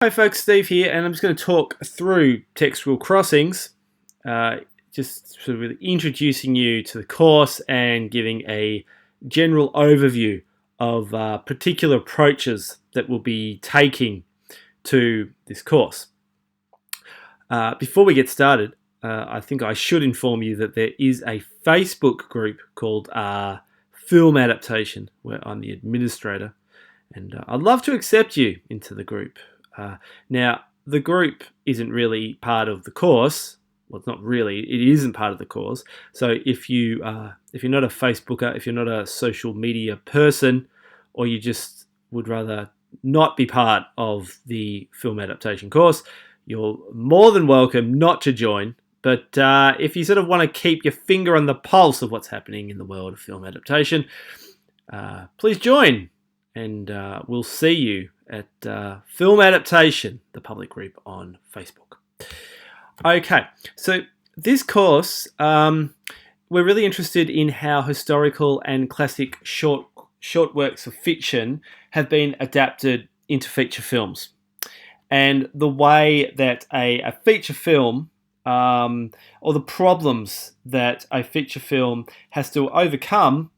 Hi folks, Steve here, and I'm just going to talk through Textual Crossings, just sort of really introducing you to the course and giving a general overview of particular approaches that we'll be taking to this course. Before we get started, I think I should inform you that there is a Facebook group called Film Adaptation, where I'm the administrator, and I'd love to accept you into the group. Now, the group isn't really part of the course. Well, it's not really. It isn't part of the course. So if you're not a Facebooker, if you're not a social media person, or you just would rather not be part of the film adaptation course, you're more than welcome not to join. But if you sort of want to keep your finger on the pulse of what's happening in the world of film adaptation, please join. And we'll see you at Film Adaptation, the public group on Facebook. Okay, so this course, we're really interested in how historical and classic short works of fiction have been adapted into feature films, and the way that a feature film, or the problems that a feature film has to overcome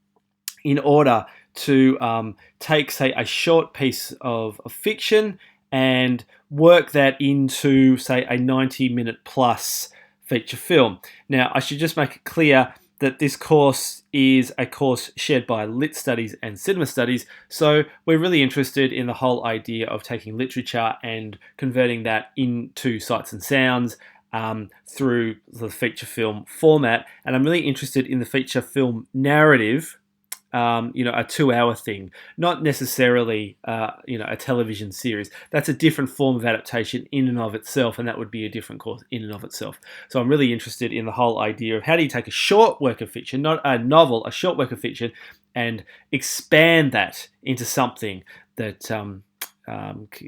in order to take, say, a short piece of fiction and work that into, say, a 90-minute plus feature film. Now, I should just make it clear that this course is a course shared by Lit Studies and Cinema Studies, so we're really interested in the whole idea of taking literature and converting that into sights and sounds through the feature film format, and I'm really interested in the feature film narrative, a 2-hour thing, not necessarily, a television series. That's a different form of adaptation in and of itself, and that would be a different course in and of itself. So I'm really interested in the whole idea of how do you take a short work of fiction, not a novel, a short work of fiction, and expand that into something that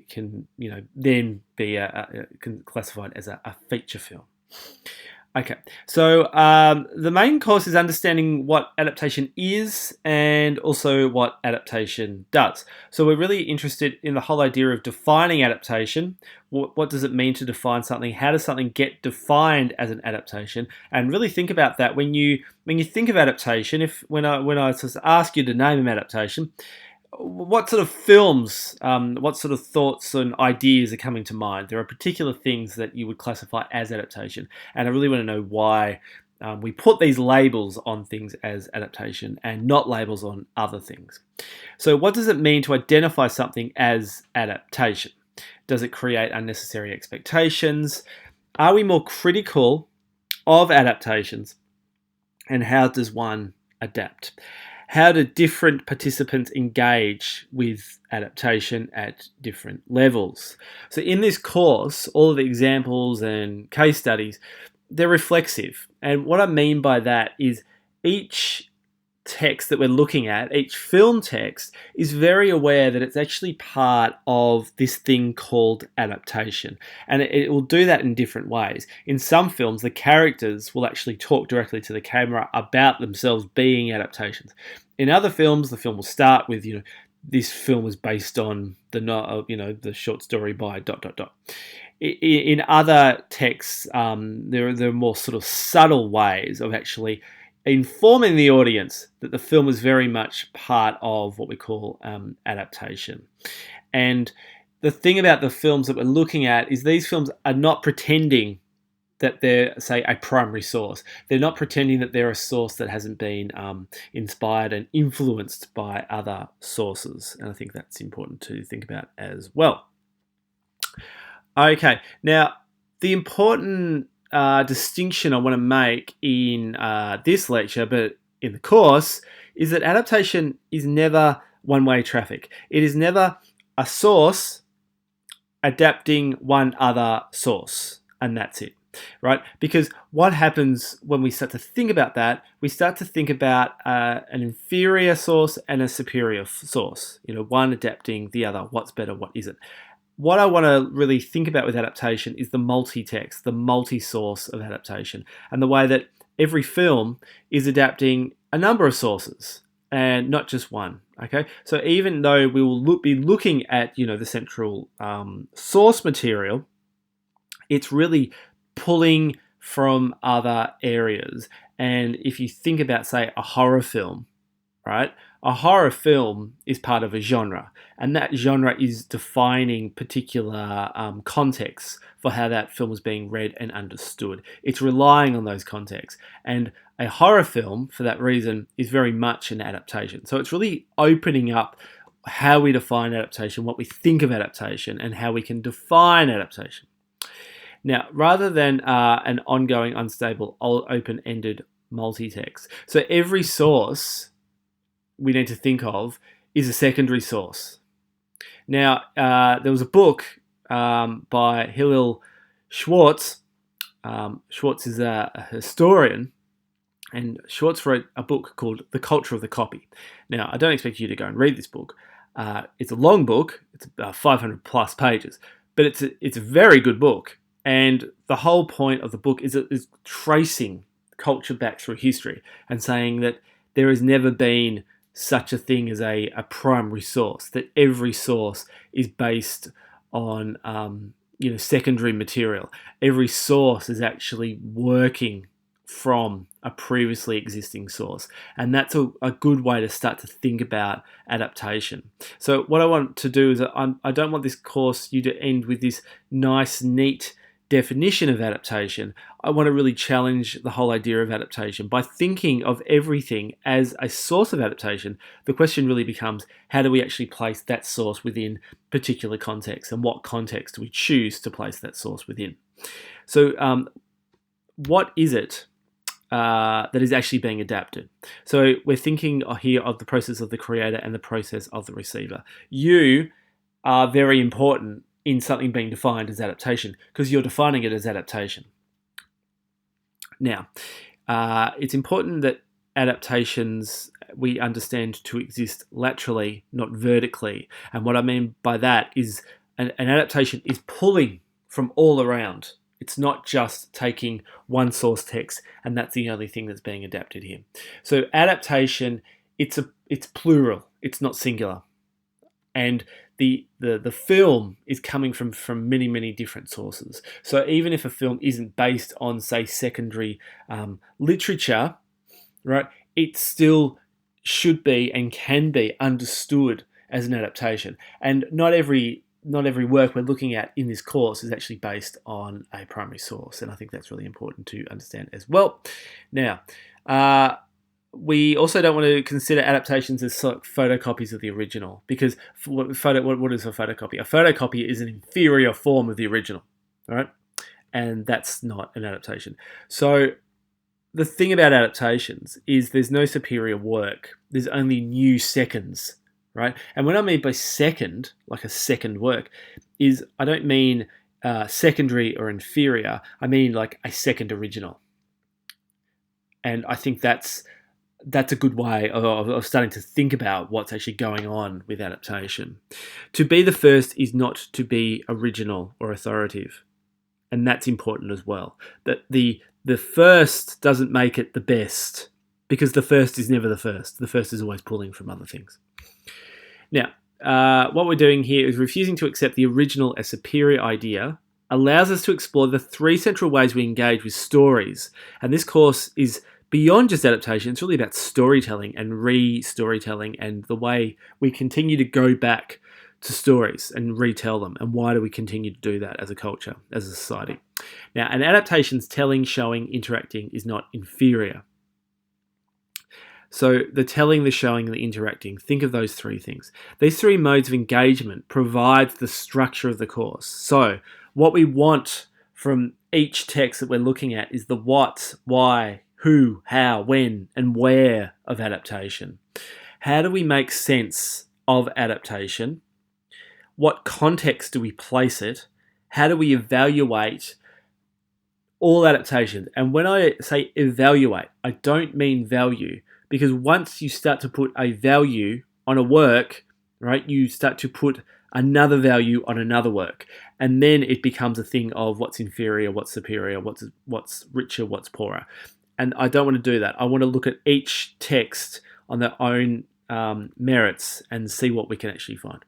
can, then be classified as a feature film. Okay, so the main course is understanding what adaptation is and also what adaptation does. So we're really interested in the whole idea of defining adaptation. What does it mean to define something? How does something get defined as an adaptation? And really think about that when you think of adaptation. When I sort of ask you to name an adaptation, what sort of films, what sort of thoughts and ideas are coming to mind? There are particular things that you would classify as adaptation, and I really want to know why we put these labels on things as adaptation and not labels on other things. So what does it mean to identify something as adaptation? Does it create unnecessary expectations? Are we more critical of adaptations? And how does one adapt? How do different participants engage with adaptation at different levels? So in this course, all of the examples and case studies, they're reflexive. And what I mean by that is each text that we're looking at, each film text, is very aware that it's actually part of this thing called adaptation. And it will do that in different ways. In some films, the characters will actually talk directly to the camera about themselves being adaptations. In other films, the film will start with, this film was based on the short story by ... In other texts, there are more sort of subtle ways of actually informing the audience that the film is very much part of what we call adaptation. And the thing about the films that we're looking at is these films are not pretending that they're, say, a primary source. They're not pretending that they're a source that hasn't been inspired and influenced by other sources. And I think that's important to think about as well. Okay, now the important distinction I want to make in this lecture, but in the course, is that adaptation is never one-way traffic. It is never a source adapting one other source, and that's it, right? Because what happens when we start to think about that, we start to think about an inferior source and a superior source, one adapting the other, what's better, what isn't. What I want to really think about with adaptation is the multi-text, the multi-source of adaptation, and the way that every film is adapting a number of sources and not just one. Okay, so even though we will be looking at the central source material, it's really pulling from other areas. And if you think about, say, a horror film, right? A horror film is part of a genre, and that genre is defining particular contexts for how that film is being read and understood. It's relying on those contexts, and a horror film, for that reason, is very much an adaptation. So it's really opening up how we define adaptation, what we think of adaptation, and how we can define adaptation. Now, rather than an ongoing, unstable, open-ended multi-text, so every source we need to think of is a secondary source. Now, there was a book by Hillel Schwartz. Schwartz is a historian, and Schwartz wrote a book called The Culture of the Copy. Now, I don't expect you to go and read this book. It's a long book. It's 500 plus pages, but it's a very good book. And the whole point of the book is tracing culture back through history and saying that there has never been such a thing as a primary source, that every source is based on secondary material. Every source is actually working from a previously existing source, and that's a good way to start to think about adaptation. So what I want to do is I don't want this course you to end with this nice, neat definition of adaptation. I want to really challenge the whole idea of adaptation by thinking of everything as a source of adaptation. The question really becomes, how do we actually place that source within particular context, and what context do we choose to place that source within? So what is it that is actually being adapted? So we're thinking here of the process of the creator and the process of the receiver. You are very important in something being defined as adaptation, because you're defining it as adaptation. Now, it's important that adaptations we understand to exist laterally, not vertically. And what I mean by that is an adaptation is pulling from all around. It's not just taking one source text and that's the only thing that's being adapted here. So adaptation, it's plural, it's not singular. And the film is coming from many, many different sources. So even if a film isn't based on, say, secondary literature, right, it still should be and can be understood as an adaptation. And not every work we're looking at in this course is actually based on a primary source, and I think that's really important to understand as well. Now, we also don't want to consider adaptations as photocopies of the original, because what is a photocopy? A photocopy is an inferior form of the original, right? And that's not an adaptation. So the thing about adaptations is there's no superior work. There's only new seconds, right? And what I mean by second, like a second work, is I don't mean secondary or inferior. I mean like a second original. And I think that's a good way of starting to think about what's actually going on with adaptation. To be the first is not to be original or authoritative. And that's important as well. That the first doesn't make it the best, because the first is never the first. The first is always pulling from other things. Now, what we're doing here is refusing to accept the original as superior idea allows us to explore the three central ways we engage with stories. And this course is beyond just adaptation. It's really about storytelling and re-storytelling, and the way we continue to go back to stories and retell them, and why do we continue to do that as a culture, as a society. Now, an adaptation's telling, showing, interacting is not inferior. So the telling, the showing, the interacting, think of those three things. These three modes of engagement provide the structure of the course. So what we want from each text that we're looking at is the what, why, who, how, when, and where of adaptation. How do we make sense of adaptation? What context do we place it? How do we evaluate all adaptations? And when I say evaluate, I don't mean value, because once you start to put a value on a work, right, you start to put another value on another work, and then it becomes a thing of what's inferior, what's superior, what's richer, what's poorer. And I don't want to do that. I want to look at each text on their own merits and see what we can actually find.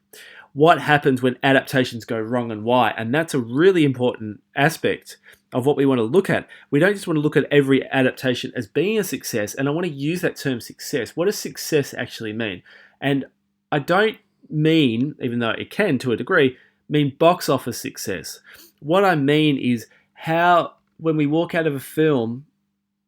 What happens when adaptations go wrong and why? And that's a really important aspect of what we want to look at. We don't just want to look at every adaptation as being a success, and I want to use that term success. What does success actually mean? And I don't mean, even though it can to a degree, mean box office success. What I mean is how, when we walk out of a film,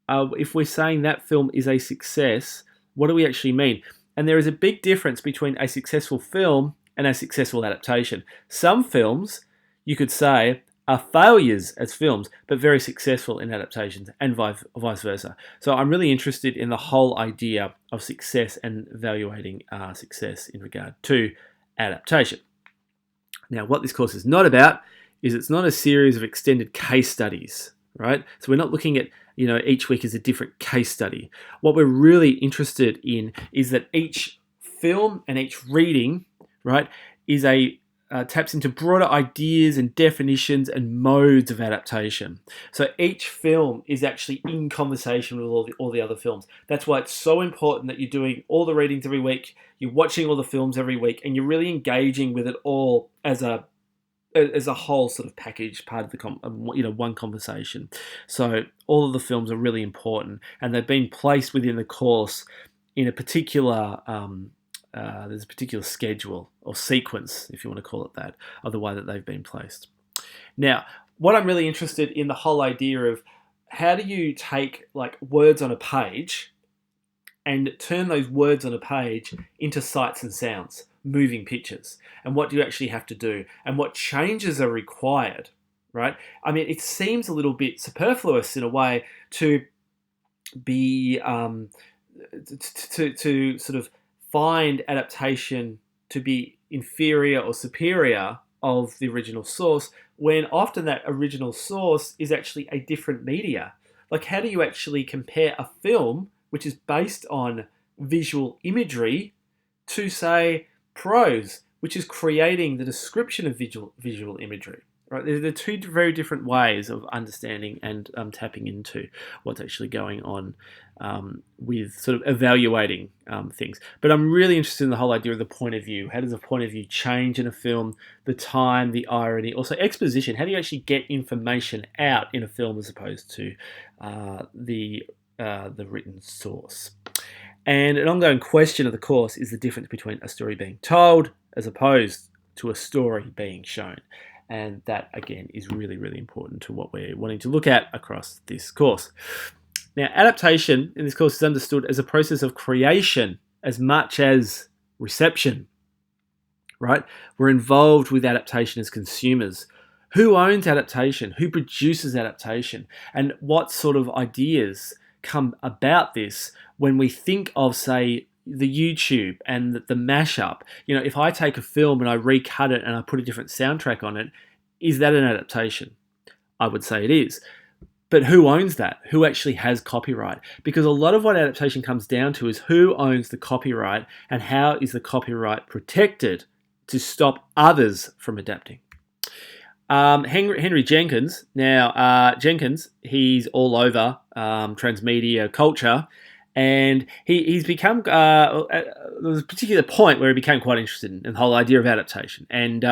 if we're saying that film is a success, what do we actually mean? And there is a big difference between a successful film and a successful adaptation. Some films, you could say, are failures as films, but very successful in adaptations, and vice versa. So I'm really interested in the whole idea of success and evaluating success in regard to adaptation. Now, what this course is not about is it's not a series of extended case studies, right? So we're not looking at, each week is a different case study. What we're really interested in is that each film and each reading, right, is taps into broader ideas and definitions and modes of adaptation. So each film is actually in conversation with all the other films. That's why it's so important that you're doing all the readings every week, you're watching all the films every week, and you're really engaging with it all as a whole sort of package, part of the one conversation. So all of the films are really important, and they've been placed within the course in a particular there's a particular schedule or sequence, if you want to call it that, of the way that they've been placed. Now, what I'm really interested in the whole idea of how do you take like words on a page and turn those words on a page into sights and sounds, moving pictures, and what do you actually have to do, and what changes are required, right? I mean, it seems a little bit superfluous in a way to be to sort of find adaptation to be inferior or superior of the original source, when often that original source is actually a different media. Like, how do you actually compare a film which is based on visual imagery to, say, prose, which is creating the description of visual imagery? Right, they're two very different ways of understanding and tapping into what's actually going on with sort of evaluating things. But I'm really interested in the whole idea of the point of view. How does the point of view change in a film? The time, the irony, also exposition. How do you actually get information out in a film as opposed to the written source? And an ongoing question of the course is the difference between a story being told as opposed to a story being shown. And that, again, is really, really important to what we're wanting to look at across this course. Now, adaptation in this course is understood as a process of creation as much as reception, right? We're involved with adaptation as consumers. Who owns adaptation? Who produces adaptation? And what sort of ideas come about this when we think of, say, the YouTube and the mashup? If I take a film and I recut it and I put a different soundtrack on it, is that an adaptation? I would say it is. But who owns that? Who actually has copyright? Because a lot of what adaptation comes down to is who owns the copyright and how is the copyright protected to stop others from adapting. Henry Jenkins. Now, Jenkins, he's all over transmedia culture. And he's become, there was a particular point where he became quite interested in the whole idea of adaptation. And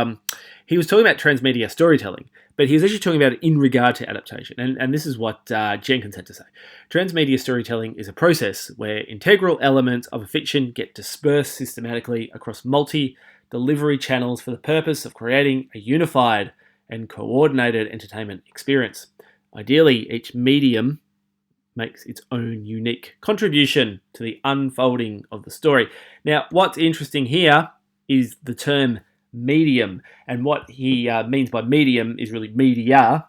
he was talking about transmedia storytelling, but he was actually talking about it in regard to adaptation. And this is what Jenkins had to say. Transmedia storytelling is a process where integral elements of a fiction get dispersed systematically across multi-delivery channels for the purpose of creating a unified and coordinated entertainment experience. Ideally, each medium makes its own unique contribution to the unfolding of the story. Now, what's interesting here is the term medium, and what he means by medium is really media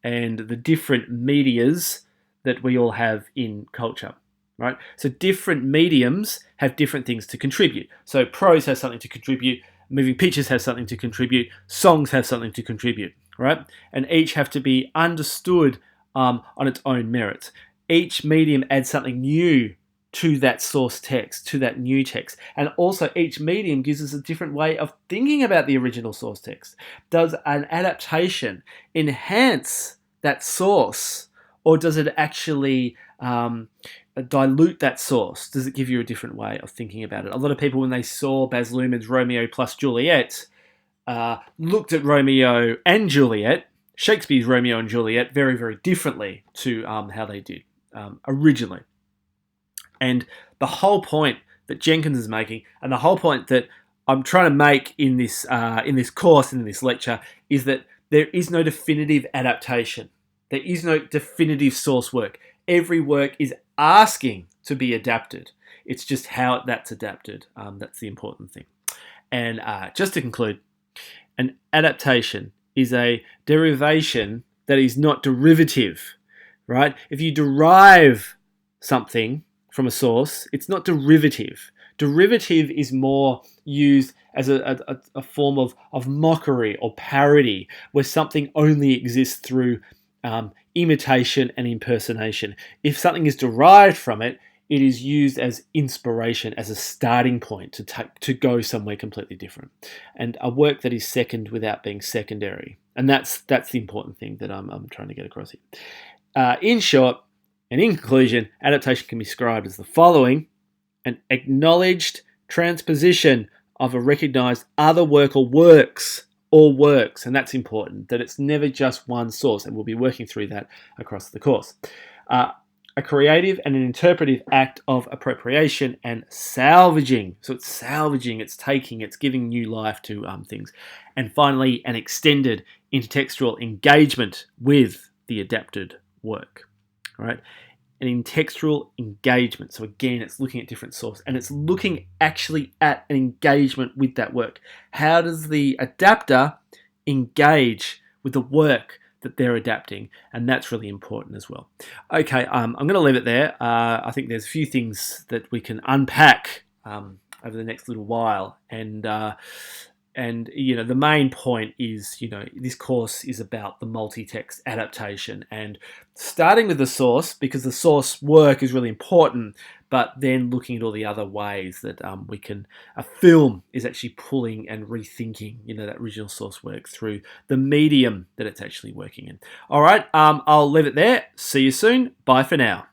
and the different medias that we all have in culture, right? So different mediums have different things to contribute. So prose has something to contribute, moving pictures have something to contribute, songs have something to contribute, right? And each have to be understood on its own merits. Each medium adds something new to that source text, to that new text. And also each medium gives us a different way of thinking about the original source text. Does an adaptation enhance that source, or does it actually dilute that source? Does it give you a different way of thinking about it? A lot of people, when they saw Baz Luhrmann's Romeo plus Juliet, looked at Romeo and Juliet, Shakespeare's Romeo and Juliet, very, very differently to how they did originally. And the whole point that Jenkins is making, and the whole point that I'm trying to make in this course and in this lecture, is that there is no definitive adaptation. There is no definitive source work. Every work is asking to be adapted. It's just how that's adapted. That's the important thing. And just to conclude, an adaptation is a derivation that is not derivative, right? If you derive something from a source, it's not derivative. Derivative is more used as a form of mockery or parody, where something only exists through imitation and impersonation. If something is derived from it, it is used as inspiration, as a starting point to go somewhere completely different. And a work that is second without being secondary. And that's the important thing that I'm trying to get across here. In short, and in conclusion, adaptation can be described as the following: an acknowledged transposition of a recognized other work or works. And that's important, that it's never just one source, and we'll be working through that across the course. A creative and an interpretive act of appropriation and salvaging. So it's salvaging, it's taking, it's giving new life to things. And finally, an extended intertextual engagement with the adapted work. Right? An intertextual engagement. So again, it's looking at different sources, and it's looking actually at an engagement with that work. How does the adapter engage with the work that they're adapting? And that's really important as well. Okay, I'm going to leave it there. I think there's a few things that we can unpack over the next little while, and the main point is, this course is about the multi-text adaptation, and starting with the source, because the source work is really important, but then looking at all the other ways that a film is actually pulling and rethinking, that original source work through the medium that it's actually working in. All right, I'll leave it there. See you soon. Bye for now.